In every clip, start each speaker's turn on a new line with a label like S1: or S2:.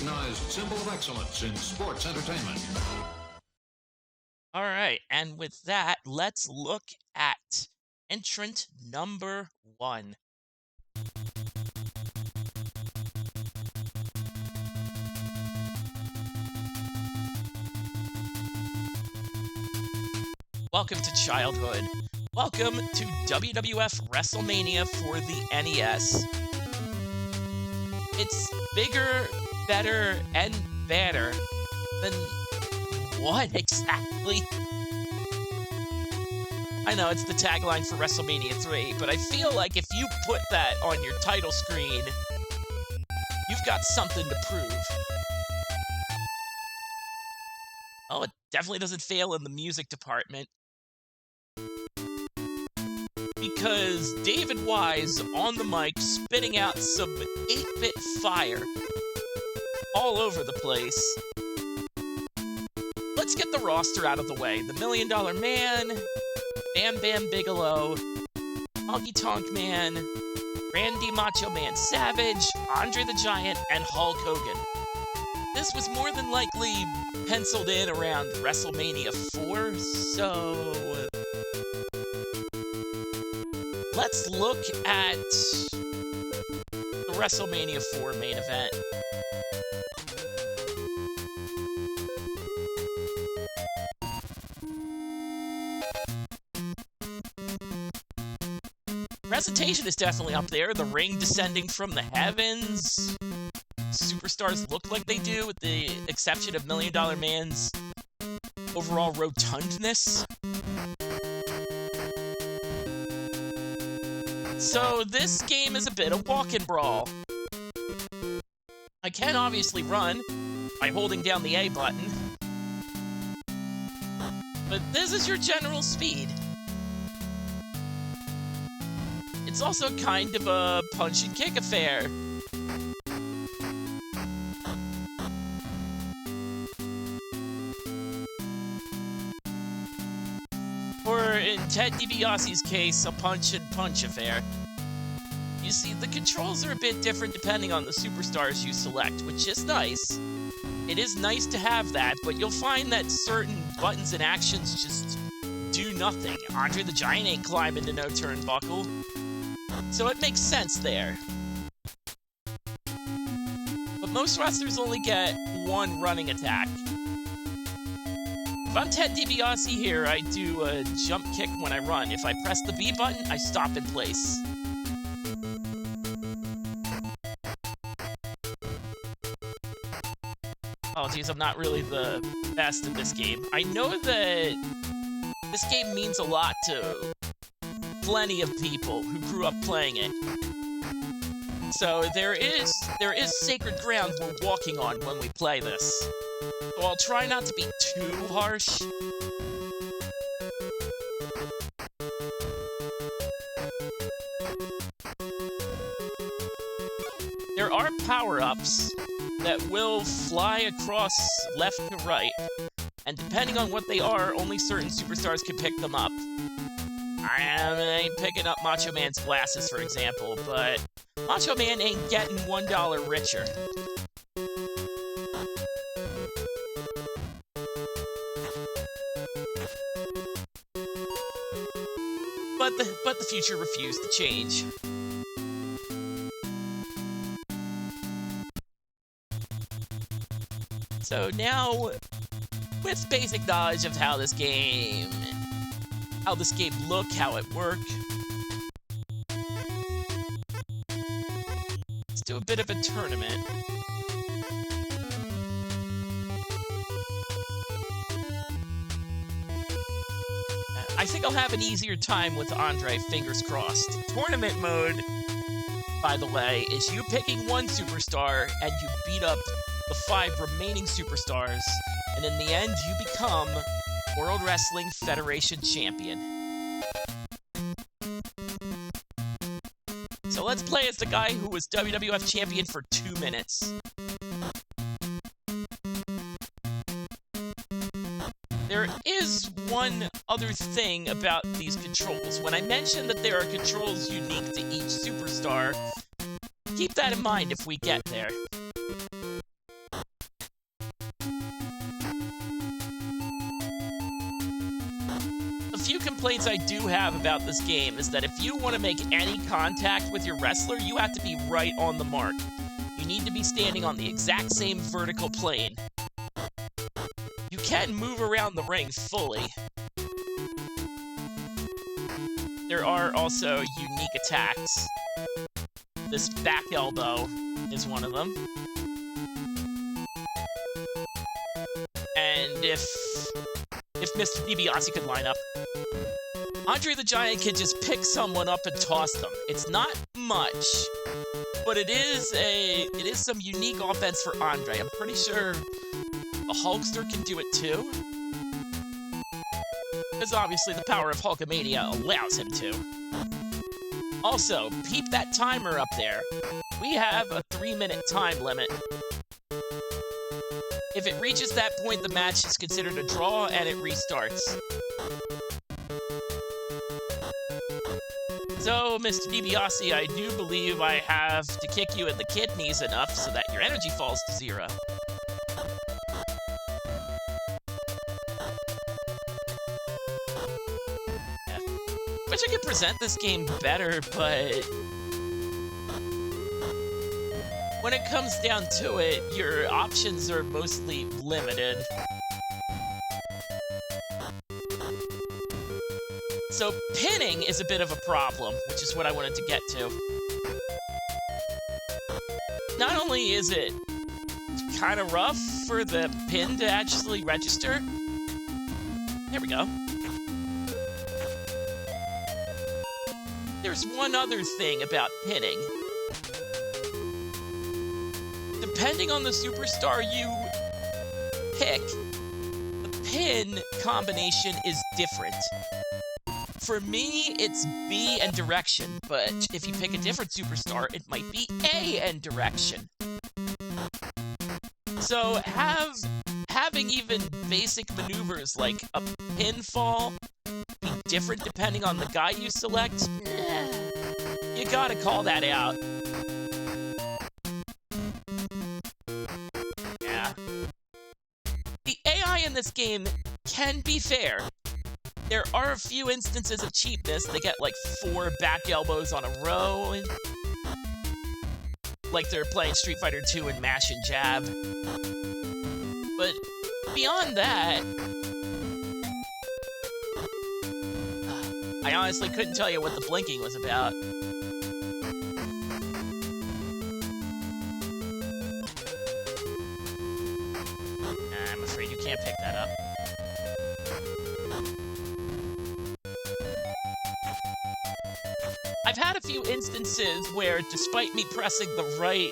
S1: recognized symbol of excellence in sports entertainment.
S2: All right, and with that, let's look at entrant number 1. Welcome to childhood. Welcome to WWF Wrestlemania for the NES. It's bigger, better, and badder than what exactly? I know it's the tagline for WrestleMania 3, but I feel like if you put that on your title screen, you've got something to prove. Oh, it definitely doesn't fail in the music department. Because David Wise on the mic spitting out some 8-bit fire all over the place. Let's get the roster out of the way. The $1 Million Man, Bam Bam Bigelow, Honky Tonk Man, Randy Macho Man Savage, Andre the Giant, and Hulk Hogan. This was more than likely penciled in around WrestleMania 4, so let's look at the WrestleMania 4 main event. Presentation is definitely up there. The ring descending from the heavens. Superstars look like they do, with the exception of $1 Million Man's overall rotundness. So this game is a bit of walk and brawl. I can obviously run by holding down the A button, but this is your general speed. It's also kind of a punch and kick affair. Or in Ted DiBiase's case, a punch and punch affair. You see, the controls are a bit different depending on the superstars you select, which is nice. It is nice to have that, but you'll find that certain buttons and actions just do nothing. Andre the Giant ain't climbing to no turnbuckle. So it makes sense there. But most wrestlers only get one running attack. If I'm Ted DiBiase here, I do a jump kick when I run. If I press the B button, I stop in place. Oh geez, I'm not really the best at this game. I know that this game means a lot to plenty of people who grew up playing it. So there is sacred ground we're walking on when we play this. So I'll try not to be too harsh. There are power-ups that will fly across left to right, and depending on what they are, only certain superstars can pick them up. I ain't picking up Macho Man's glasses, for example, but Macho Man ain't getting $1 richer. But the future refused to change. So now, with basic knowledge of how this game look, how it work, let's do a bit of a tournament. I think I'll have an easier time with Andre, fingers crossed. Tournament mode, by the way, is you picking one superstar and you beat up the 5 remaining superstars, and in the end, you become World Wrestling Federation Champion. So let's play as the guy who was WWF Champion for 2 minutes. There is one other thing about these controls. When I mentioned that there are controls unique to each superstar, keep that in mind if we get there. few complaints I do have about this game is that if you want to make any contact with your wrestler, you have to be right on the mark. You need to be standing on the exact same vertical plane. You can move around the ring fully. There are also unique attacks. This back elbow is one of them. And if Mr. DiBiase could line up, Andre the Giant can just pick someone up and toss them. It's not much, but it is some unique offense for Andre. I'm pretty sure a Hulkster can do it too. Because obviously the power of Hulkamania allows him to. Also, peep that timer up there. We have a 3-minute time limit. If it reaches that point, the match is considered a draw and it restarts. So, Mr. DiBiase, I do believe I have to kick you in the kidneys enough so that your energy falls to 0. Yeah. Wish I could present this game better, but when it comes down to it, your options are mostly limited. So pinning is a bit of a problem, which is what I wanted to get to. Not only is it kind of rough for the pin to actually register. There we go. There's one other thing about pinning. Depending on the superstar you pick, the pin combination is different. For me, it's B and direction, but if you pick a different superstar, it might be A and direction. So having even basic maneuvers like a pinfall be different depending on the guy you select, you gotta call that out. Yeah. The AI in this game can be fair. There are a few instances of cheapness. They get like 4 back elbows on a row. Like they're playing Street Fighter 2 and mash and jab. But beyond that, I honestly couldn't tell you what the blinking was about. I'm afraid you can't pick that up. I've had a few instances where, despite me pressing the right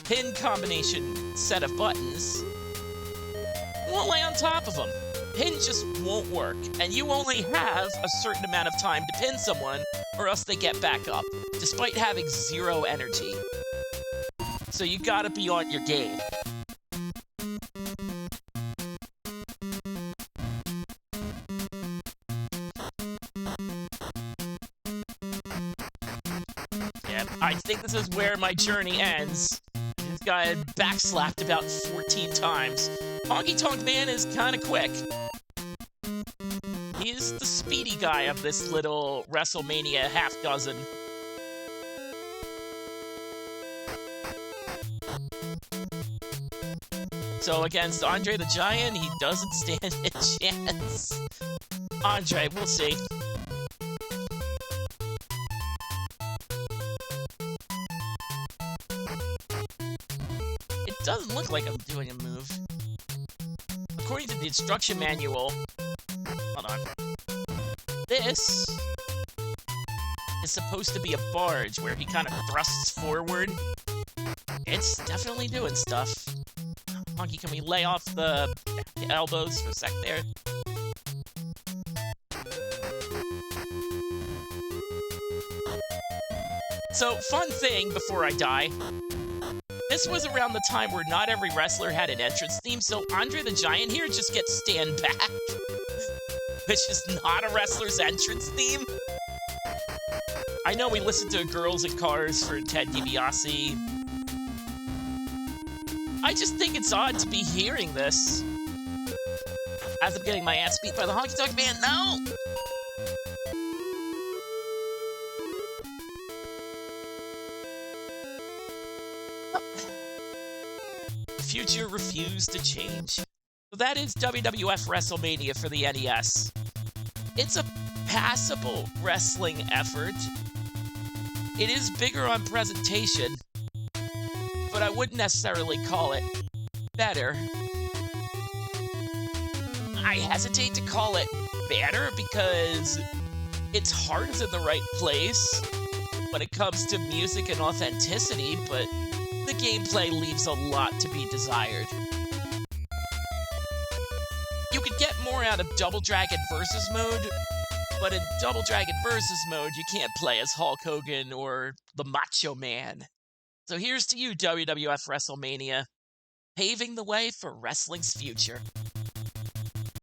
S2: pin combination set of buttons, it won't lay on top of them. Pin just won't work, and you only have a certain amount of time to pin someone, or else they get back up, despite having 0 energy. So you gotta be on your game. I think this is where my journey ends. This guy had backslapped about 14 times. Honky Tonk Man is kind of quick. He's the speedy guy of this little WrestleMania half dozen. So against Andre the Giant, he doesn't stand a chance. Andre, we'll see. It doesn't look like I'm doing a move. According to the instruction manual, hold on. This is supposed to be a barge where he kind of thrusts forward. It's definitely doing stuff. Honky, can we lay off the elbows for a sec there? So, fun thing before I die. This was around the time where not every wrestler had an entrance theme, so Andre the Giant here just gets stand back, which is not a wrestler's entrance theme. I know we listened to Girls and Cars for Ted DiBiase. I just think it's odd to be hearing this as I'm getting my ass beat by the Honky Tonk Man. No! future refused to change. So that is WWF Wrestlemania for the NES. It's a passable wrestling effort. It is bigger on presentation, but I wouldn't necessarily call it better. I hesitate to call it better because its heart is in the right place when it comes to music and authenticity, but the gameplay leaves a lot to be desired. You could get more out of Double Dragon Versus mode, but in Double Dragon Versus mode, you can't play as Hulk Hogan or the Macho Man. So here's to you, WWF Wrestlemania, paving the way for wrestling's future.